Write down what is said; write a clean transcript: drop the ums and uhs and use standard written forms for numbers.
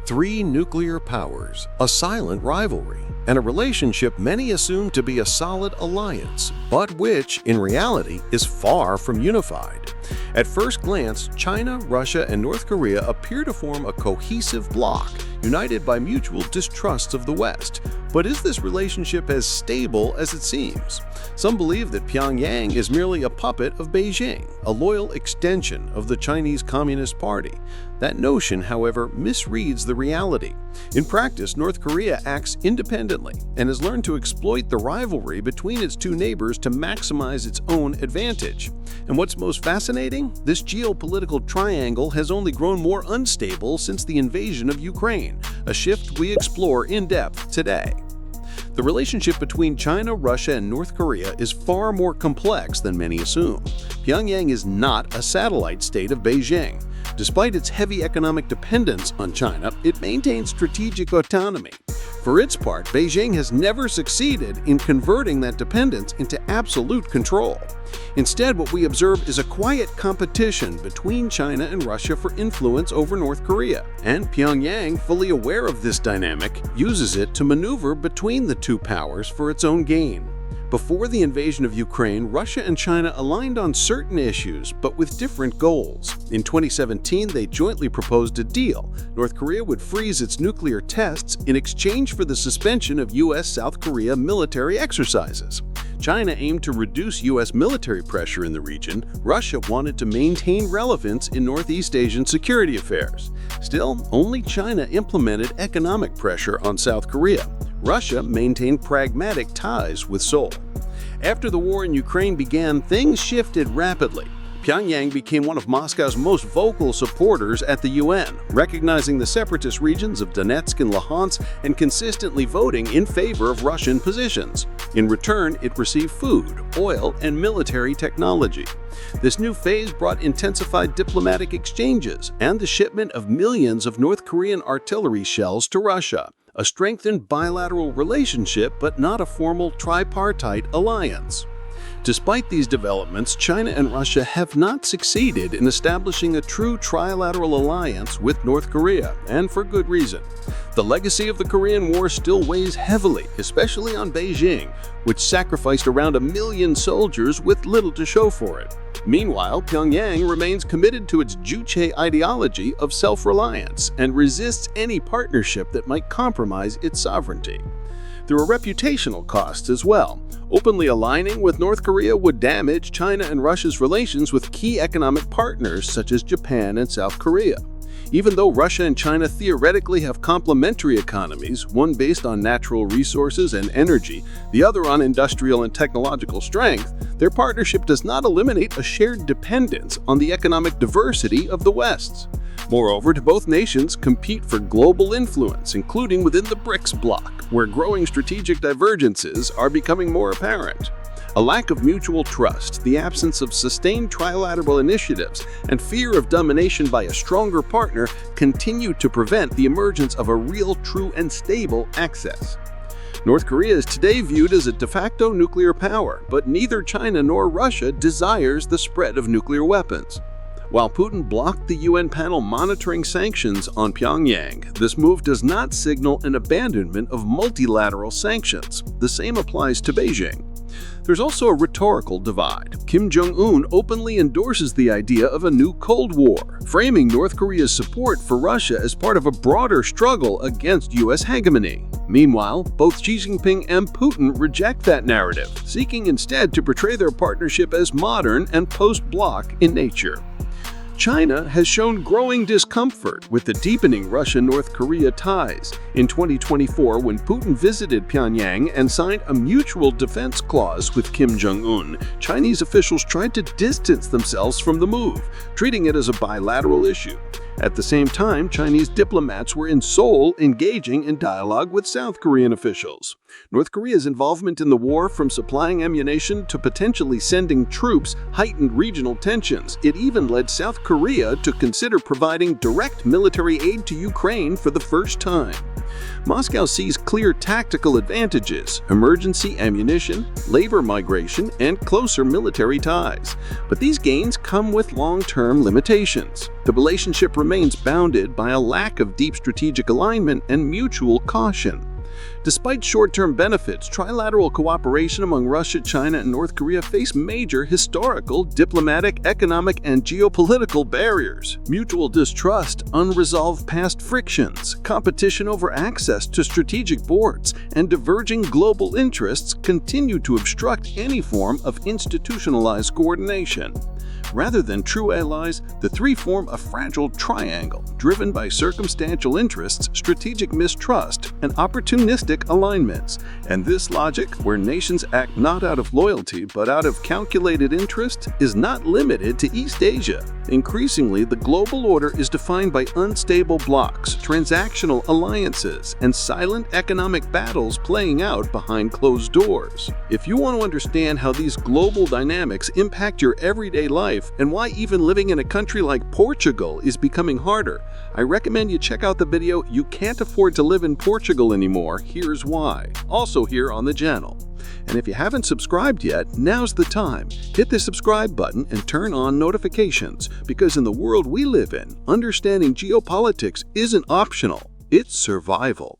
Three nuclear powers, a silent rivalry, and a relationship many assume to be a solid alliance, but which, in reality, is far from unified. At first glance, China, Russia, and North Korea appear to form a cohesive bloc, united by mutual distrusts of the West. But is this relationship as stable as it seems? Some believe that Pyongyang is merely a puppet of Beijing, a loyal extension of the Chinese Communist Party. That notion, however, misreads the reality. In practice, North Korea acts independently and has learned to exploit the rivalry between its two neighbors to maximize its own advantage. And what's most fascinating? This geopolitical triangle has only grown more unstable since the invasion of Ukraine, a shift we explore in depth today. The relationship between China, Russia, and North Korea is far more complex than many assume. Pyongyang is not a satellite state of Beijing. Despite its heavy economic dependence on China, it maintains strategic autonomy. For its part, Beijing has never succeeded in converting that dependence into absolute control. Instead, what we observe is a quiet competition between China and Russia for influence over North Korea, and Pyongyang, fully aware of this dynamic, uses it to maneuver between the two powers for its own gain. Before the invasion of Ukraine, Russia and China aligned on certain issues, but with different goals. In 2017, they jointly proposed a deal. North Korea would freeze its nuclear tests in exchange for the suspension of U.S.-South Korea military exercises. China aimed to reduce U.S. military pressure in the region. Russia wanted to maintain relevance in Northeast Asian security affairs. Still, only China implemented economic pressure on South Korea. Russia maintained pragmatic ties with Seoul. After the war in Ukraine began, things shifted rapidly. Pyongyang became one of Moscow's most vocal supporters at the UN, recognizing the separatist regions of Donetsk and Luhansk and consistently voting in favor of Russian positions. In return, it received food, oil, and military technology. This new phase brought intensified diplomatic exchanges and the shipment of millions of North Korean artillery shells to Russia, a strengthened bilateral relationship but not a formal tripartite alliance. Despite these developments, China and Russia have not succeeded in establishing a true trilateral alliance with North Korea, and for good reason. The legacy of the Korean War still weighs heavily, especially on Beijing, which sacrificed around 1 million soldiers with little to show for it. Meanwhile, Pyongyang remains committed to its Juche ideology of self-reliance and resists any partnership that might compromise its sovereignty. There are reputational costs as well. Openly aligning with North Korea would damage China and Russia's relations with key economic partners such as Japan and South Korea. Even though Russia and China theoretically have complementary economies, one based on natural resources and energy, the other on industrial and technological strength, their partnership does not eliminate a shared dependence on the economic diversity of the West. Moreover, both nations compete for global influence, including within the BRICS bloc, where growing strategic divergences are becoming more apparent. A lack of mutual trust, the absence of sustained trilateral initiatives, and fear of domination by a stronger partner continue to prevent the emergence of a real, true, and stable axis. North Korea is today viewed as a de facto nuclear power, but neither China nor Russia desires the spread of nuclear weapons. While Putin blocked the UN panel monitoring sanctions on Pyongyang, this move does not signal an abandonment of multilateral sanctions. The same applies to Beijing. There's also a rhetorical divide. Kim Jong-un openly endorses the idea of a new Cold War, framing North Korea's support for Russia as part of a broader struggle against U.S. hegemony. Meanwhile, both Xi Jinping and Putin reject that narrative, seeking instead to portray their partnership as modern and post-bloc in nature. China has shown growing discomfort with the deepening Russia-North Korea ties. In 2024, when Putin visited Pyongyang and signed a mutual defense clause with Kim Jong-un, Chinese officials tried to distance themselves from the move, treating it as a bilateral issue. At the same time, Chinese diplomats were in Seoul engaging in dialogue with South Korean officials. North Korea's involvement in the war, from supplying ammunition to potentially sending troops, heightened regional tensions. It even led South Korea to consider providing direct military aid to Ukraine for the first time. Moscow sees clear tactical advantages: emergency ammunition, labor migration, and closer military ties. But these gains come with long-term limitations. The relationship remains bounded by a lack of deep strategic alignment and mutual caution. Despite short-term benefits, trilateral cooperation among Russia, China, and North Korea face major historical, diplomatic, economic, and geopolitical barriers. Mutual distrust, unresolved past frictions, competition over access to strategic boards, and diverging global interests continue to obstruct any form of institutionalized coordination. Rather than true allies, the three form a fragile triangle, driven by circumstantial interests, strategic mistrust, and opportunistic alignments. And this logic, where nations act not out of loyalty but out of calculated interest, is not limited to East Asia. Increasingly, the global order is defined by unstable blocs, transactional alliances, and silent economic battles playing out behind closed doors. If you want to understand how these global dynamics impact your everyday life, and why even living in a country like Portugal is becoming harder, I recommend you check out the video "You Can't Afford to Live in Portugal Anymore, Here's Why," also here on the channel. And if you haven't subscribed yet, now's the time. Hit the subscribe button and turn on notifications, because in the world we live in, understanding geopolitics isn't optional, it's survival.